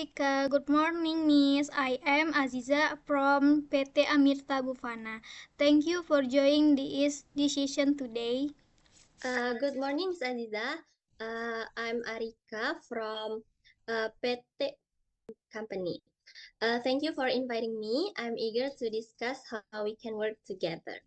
Arika. Good morning, Miss. I am Aziza from PT Amirta Bufana. Thank you for joining this decision today. Good morning, Ms. Aziza. I'm Arika from PT Company. Thank you for inviting me. I'm eager to discuss how we can work together.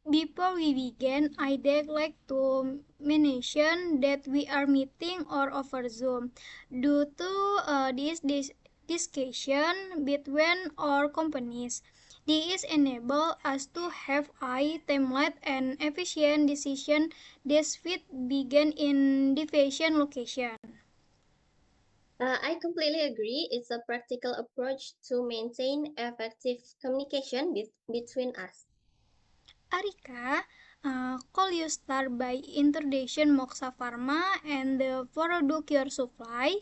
Before we begin, I'd like to mention that we are meeting or over Zoom. Due to this discussion between our companies, this enable us to have a timeline and efficient decision that fit begin in different location. I completely agree. It's a practical approach to maintain effective communication between us. Arika, could you start by introducing Moxa Pharma and the product your supply?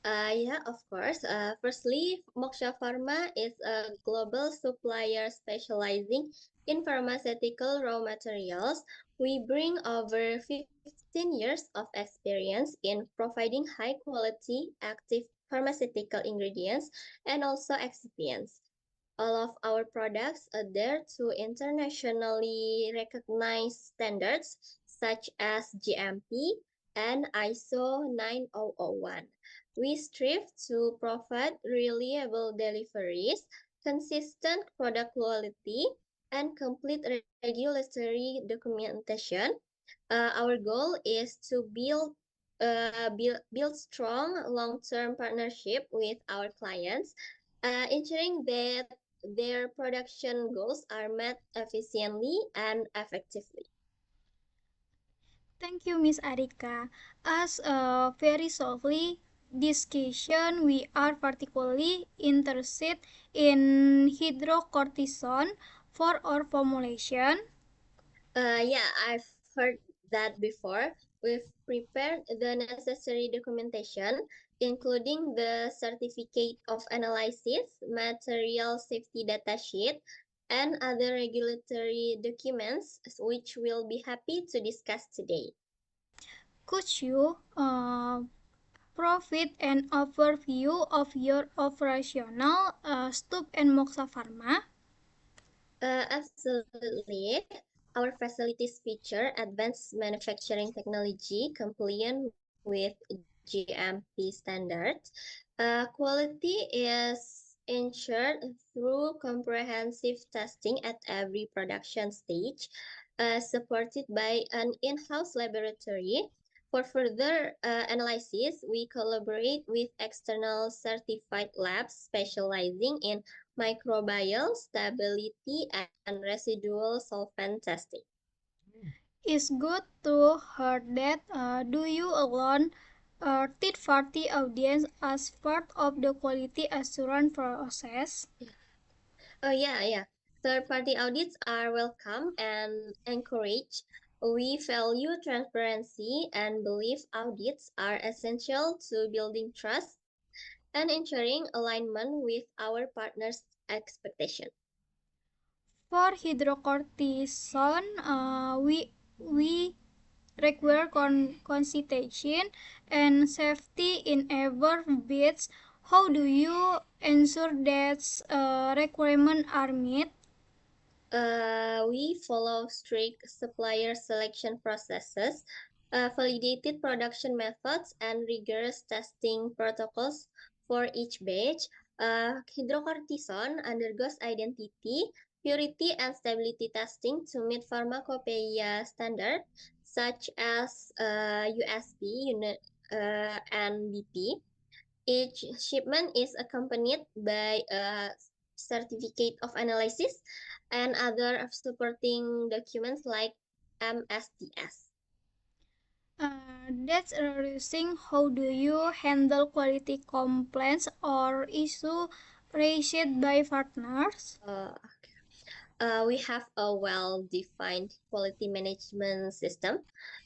Yeah, of course. Firstly, Moksha Pharma is a global supplier specializing in pharmaceutical raw materials. We bring over 15 years of experience in providing high quality active pharmaceutical ingredients and also excipients. All of our products adhere to internationally recognized standards such as GMP and ISO 9001. We strive to provide reliable deliveries, consistent product quality, and complete regulatory documentation. Our goal is to build strong long-term partnership with our clients, ensuring that their production goals are met efficiently and effectively. Thank you, Miss Arika. As a very shortly discussion, we are particularly interested in hydrocortisone for our formulation. Yeah, I've heard that before. We've prepared the necessary documentation, including the certificate of analysis, material safety data sheet, and other regulatory documents, which we'll be happy to discuss today. Could you provide an overview of your operational Stup and Moxa Pharma? Absolutely. Our facilities feature advanced manufacturing technology compliant with GMP standards. Quality is ensured through comprehensive testing at every production stage, supported by an in-house laboratory. For further analysis, we collaborate with external certified labs specializing in microbial stability and residual solvent testing. It's good to hear that. Do you allow third-party audience as part of the quality assurance process? Oh, yeah. Third-party audits are welcome and encouraged. We value transparency and believe audits are essential to building trust and ensuring alignment with our partners' expectation. For hydrocortisone, we require consultation and safety in every bids. How do you ensure that requirements are met? We follow strict supplier selection processes, validated production methods, and rigorous testing protocols for each batch. Hydrocortisone undergoes identity, purity, and stability testing to meet pharmacopoeia standards such as USP and BP. Each shipment is accompanied by a certificate of analysis and other supporting documents like MSDS. That's interesting. How do you handle quality complaints or issue raised by partners? We have a well-defined quality management system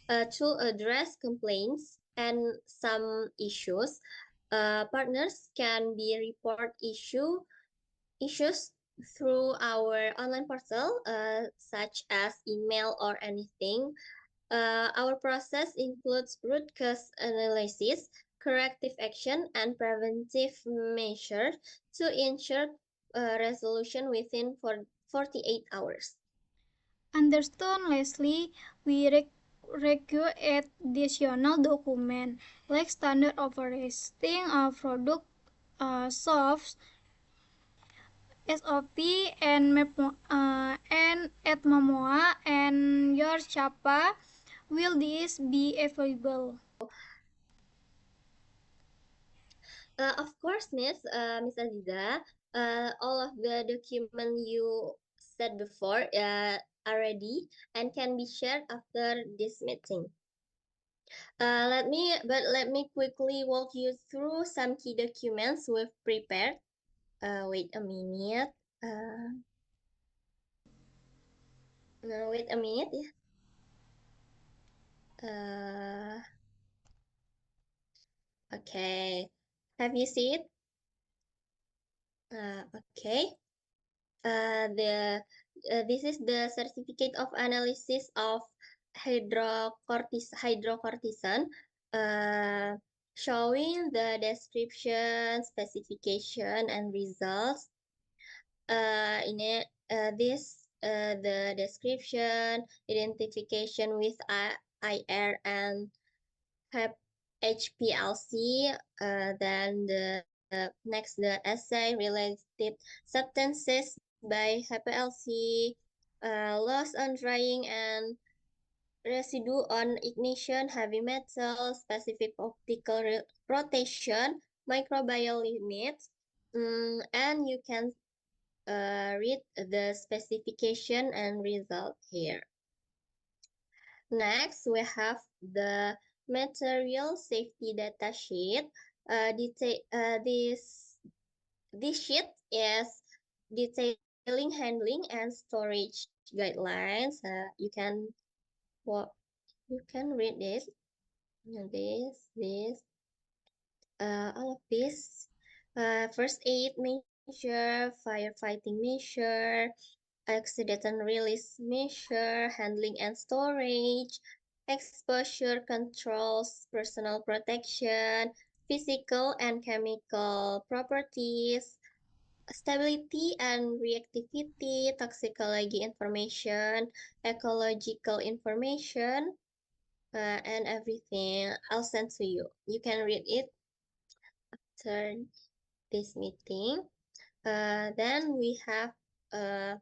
to address complaints and some issues. Partners can be report issues through our online portal, such as email or anything. Our process includes root cause analysis, corrective action, and preventive measures to ensure resolution within 48 hours. Understood, Leslie, we require additional document like standard operating product SOPs, SOP, and at Momoa and your Chapa. Will this be available? Of course, Miss Aziza, all of the document you said before are ready and can be shared after this meeting. Let me quickly walk you through some key documents we've prepared. Wait a minute. No, wait a minute. Okay. Have you seen it? Okay. This is the certificate of analysis of hydrocortisone, showing the description, specification, and results. The description, identification with IR and HPLC, then the assay related substances by HPLC, loss on drying and residue on ignition, heavy metal, specific optical rotation, microbial limits, and you can read the specification and result here. Next, we have the material safety data sheet. This sheet is detailing handling and storage guidelines. You can read this. All of this. First aid measure, firefighting measure, accident and release measure, handling and storage, exposure controls, personal protection, physical and chemical properties, stability and reactivity, toxicology information, ecological information, and everything. I'll send to you. You can read it after this meeting. Then we have uh,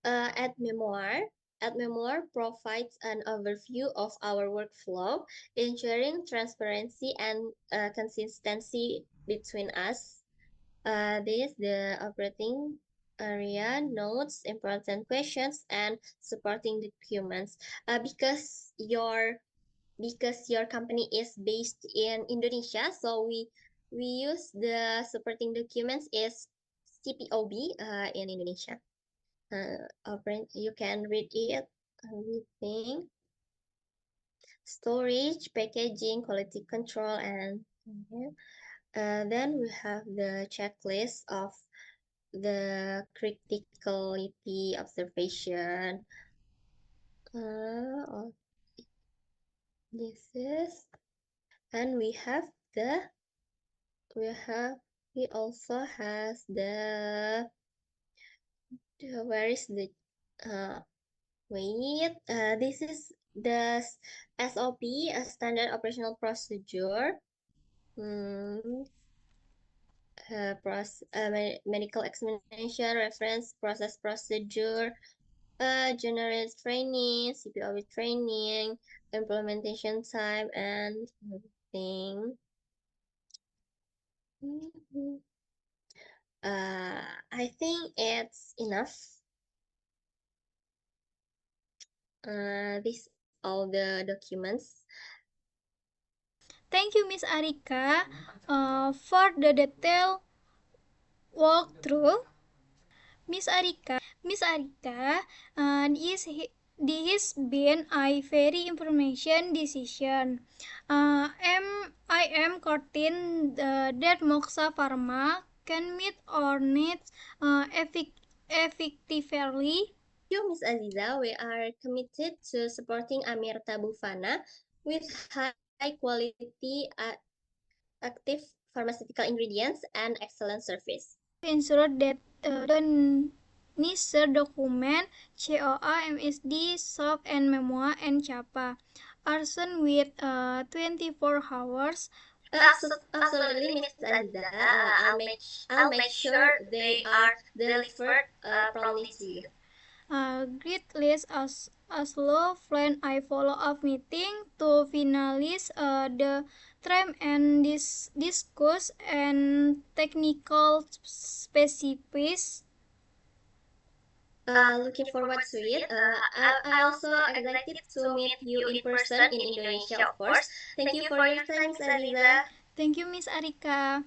AdMemoir. AdMemoir provides an overview of our workflow, ensuring transparency and consistency between us. This the operating area notes, important questions, and supporting documents. Because your company is based in Indonesia, so we use the supporting documents is CPOB in Indonesia. You can read it, everything. Storage, packaging, quality control, and then we have the checklist of the criticality observation. This is, and we also has where is the wait, this is the SOP, a standard operational procedure. Medical examination, reference, process procedure, general training, CPOB training, implementation time, and everything. I think it's enough. These all the documents. Thank you, Miss Arika, for the detailed walkthrough. Miss Arika, this been a very information decision. I am certain that Moksha Pharma can meet our needs effectively. Thank you, Ms. Aziza. We are committed to supporting Amir Tabufana with high high quality active pharmaceutical ingredients, and excellent service. To ensure that the necessary document COA, MSD, SOP, and MEMOA and CAPA are sent with 24 hours. Absolutely, Miss Aziza. I'll make sure they are delivered promptly to you. Great list as low plan I follow up meeting to finalize the term and discuss and technical specifics. Looking forward to it. I also excited to meet you in person in Indonesia, of course. Thank you for your time, Miss Aziza. Thank you, Miss Arika.